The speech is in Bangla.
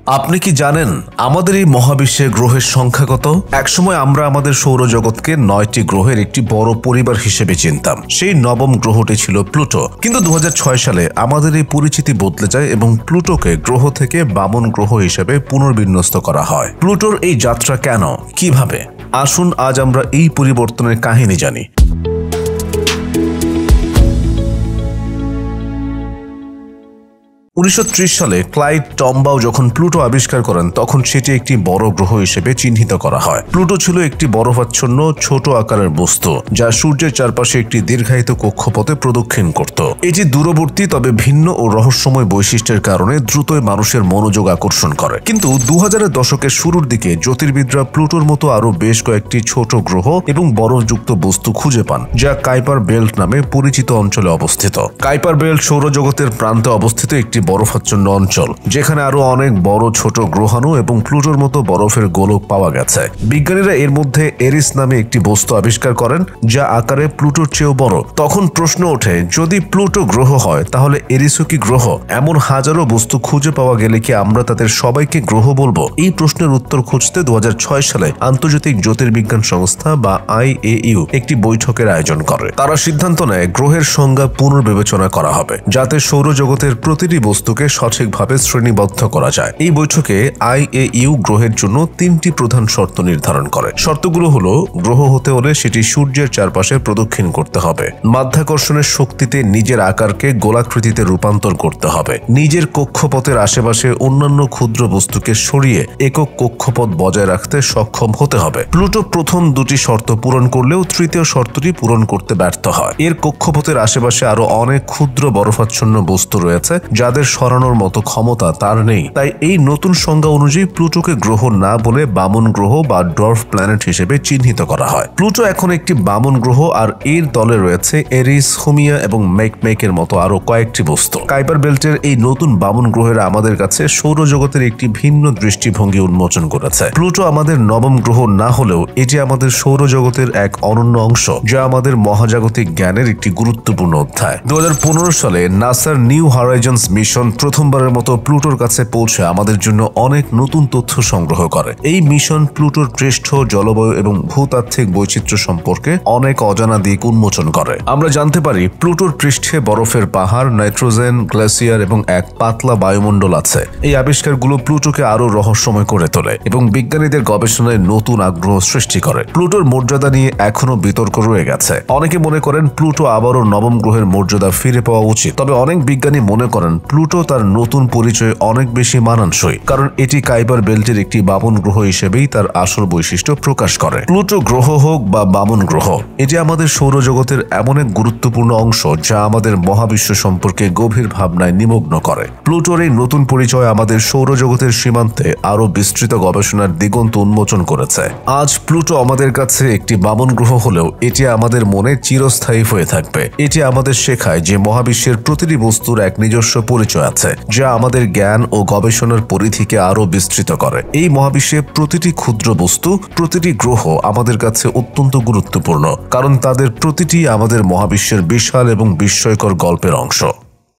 আপনি কি জানেন আমাদের এই মহাবিশ্বে গ্রহের সংখ্যা কত? একসময় আমরা আমাদের সৌরজগৎকে 9টি গ্রহের একটি বড় পরিবার হিসেবে চিনতাম। সেই নবম গ্রহটি ছিল প্লুটো। কিন্তু 2006 সালে আমাদের এই পরিচিতি বদলে যায় এবং প্লুটোকে গ্রহ থেকে বামন গ্রহ হিসেবে পুনর্বিন্যস্ত করা হয়। প্লুটোর এই যাত্রা কেন, কিভাবে? আসুন আজ আমরা এই পরিবর্তনের কাহিনী জানি। 1930 সালে ক্লাইড টমবাউ যখন প্লুটো আবিষ্কার করেন তখন সেটি একটি বড় গ্রহ হিসেবে চিহ্নিত করা হয়। প্লুটো ছিল একটি বরফাচ্ছন্ন ছোট আকারের বস্তু যা সূর্যের চারপাশে একটি দীর্ঘায়িত কক্ষপথে প্রদক্ষিণ করত। এটি দূরবর্তী তবে ভিন্ন ও রহস্যময় বৈশিষ্ট্যের কারণে দ্রুতই মানুষের মনোযোগ আকর্ষণ করে। কিন্তু 2000-এর দশকের শুরুর দিকে জ্যোতির্বিদরা প্লুটোর মতো আরো বেশ কয়েকটি ছোট গ্রহ এবং বরফযুক্ত বস্তু খুঁজে পান যা কাইপার বেল্ট নামে পরিচিত অঞ্চলে অবস্থিত। কাইপার বেল্ট সৌরজগতের প্রান্তে অবস্থিত একটি বরফাচ্ছন্ন অঞ্চল যেখানে আরো অনেক বড় ছোট গ্রহাণু এবং প্লুটোর মতো বরফের গোলক পাওয়া গেছে। বিজ্ঞানীরা এর মধ্যে এরিস নামে একটি বস্তু আবিষ্কার করেন যা আকারে প্লুটোর চেয়েও বড়। তখন প্রশ্ন ওঠে, যদি প্লুটো গ্রহ হয় তাহলে এরিসও কি গ্রহ? এমন হাজারো বস্তু খুঁজে পাওয়া গেলে কি আমরা তাদের সবাইকে গ্রহ বলবো? এই প্রশ্নের উত্তর খুঁজতে 2006 সালে আন্তর্জাতিক জ্যোতির্বিজ্ঞান সংস্থা বা IAU একটি বৈঠকের আয়োজন করে। তারা সিদ্ধান্ত নেয় গ্রহের সংজ্ঞা পুনর্বিবেচনা করা হবে যাতে সৌরজগতের প্রতিটি বস্তুকে সঠিকভাবে শ্রেণীবদ্ধ করা যায়। এই বৈঠকে IAU গ্রহের জন্য 3টি প্রধান শর্ত নির্ধারণ করে। শর্তগুলো হলো, গ্রহ হতে হলে সেটি সূর্যের চারপাশে প্রদক্ষিণ করতে হবে, মাধ্যাকর্ষণের শক্তিতে নিজের আকারকে গোলাকৃতিতে রূপান্তর করতে হবে, নিজের কক্ষপথের আশেপাশে অন্যান্য ক্ষুদ্র বস্তুকে সরিয়ে একক কক্ষপথ বজায় রাখতে সক্ষম হতে হবে। প্লুটো প্রথম দুটি শর্ত পূরণ করলেও তৃতীয় শর্তটি পূরণ করতে ব্যর্থ হয়। এর কক্ষপথের আশেপাশে আরো অনেক ক্ষুদ্র বরফাচ্ছন্ন বস্তু রয়েছে যাদের সরানোর মতো ক্ষমতা তার নেই। তাই এই নতুন সংজ্ঞা অনুযায়ী প্লুটোকে গ্রহ না বলে বামন গ্রহ বা ডর্ফ প্ল্যানেট হিসেবে চিহ্নিত করা হয়। প্লুটো এখন একটি বামন গ্রহ আর এর দলে রয়েছে এরিস, হুমিয়া এবং মেকমেকের মতো আরো কয়েকটি বস্তু। কাইপার বেল্টের এই নতুন বামন গ্রহেরা আমাদের কাছে সৌরজগতের একটি ভিন্ন দৃষ্টিভঙ্গি উন্মোচন করেছে। প্লুটো আমাদের নবম গ্রহ না হলেও এটি আমাদের সৌরজগতের এক অনন্য অংশ যা আমাদের মহাজাগতিক জ্ঞানের একটি গুরুত্বপূর্ণ অধ্যায়। 2015 সালে নাসার নিউ হরাইজন্স মিশন প্রথমবারের মতো প্লুটোর কাছে পৌঁছে আমাদের জন্য অনেক নতুন তথ্য সংগ্রহ করে। এই মিশন প্লুটোর পৃষ্ঠ, জলবায়ু এবং ভূতাত্ত্বিক বৈচিত্র্য সম্পর্কে অনেক অজানা দিক উন্মোচন করে। আমরা জানতে পারি প্লুটোর পৃষ্ঠে বরফের পাহাড়, নাইট্রোজেন, গ্লেসিয়ার এবং এক পাতলা বায়ুমণ্ডল আছে। এই আবিষ্কারগুলো প্লুটোকে আরো রহস্যময় করে তোলে এবং বিজ্ঞানীদের গবেষণায় নতুন আগ্রহ সৃষ্টি করে। প্লুটোর মর্যাদা নিয়ে এখনো বিতর্ক রয়ে গেছে। অনেকে মনে করেন প্লুটো আবারও নবম গ্রহের মর্যাদা ফিরে পাওয়া উচিত, তবে অনেক বিজ্ঞানী মনে করেন প্লুটো তার নতুন পরিচয়ে অনেক বেশি মানানসই, কারণ এটি কাইপার বেল্টের একটি বামন গ্রহ হিসেবেই তার আসল বৈশিষ্ট্য প্রকাশ করে। প্লুটো গ্রহ হোক বা বামন গ্রহ, এটি আমাদের সৌরজগতের এমন এক গুরুত্বপূর্ণ অংশ যা আমাদের মহাবিশ্ব সম্পর্কে গভীর ভাবনায় নিমগ্ন করে। প্লুটোর এই নতুন পরিচয় আমাদের সৌরজগতের সীমান্তে আরো বিস্তৃত গবেষণার দিগন্ত উন্মোচন করেছে। আজ প্লুটো আমাদের কাছে একটি বামন গ্রহ হলেও এটি আমাদের মনে চিরস্থায়ী হয়ে থাকবে। এটি আমাদের শেখায় যে মহাবিশ্বের প্রতিটি বস্তুর এক নিজস্ব পরিচয় আছে যা আমাদের জ্ঞান ও গবেষণার পরিধিকে আরো বিস্তৃত করে। এই মহাবিশ্বে প্রতিটি ক্ষুদ্র বস্তু, প্রতিটি গ্রহ আমাদের কাছে অত্যন্ত গুরুত্বপূর্ণ, কারণ তাদের প্রতিটি আমাদের মহাবিশ্বের বিশাল এবং বিস্ময়কর গল্পের অংশ।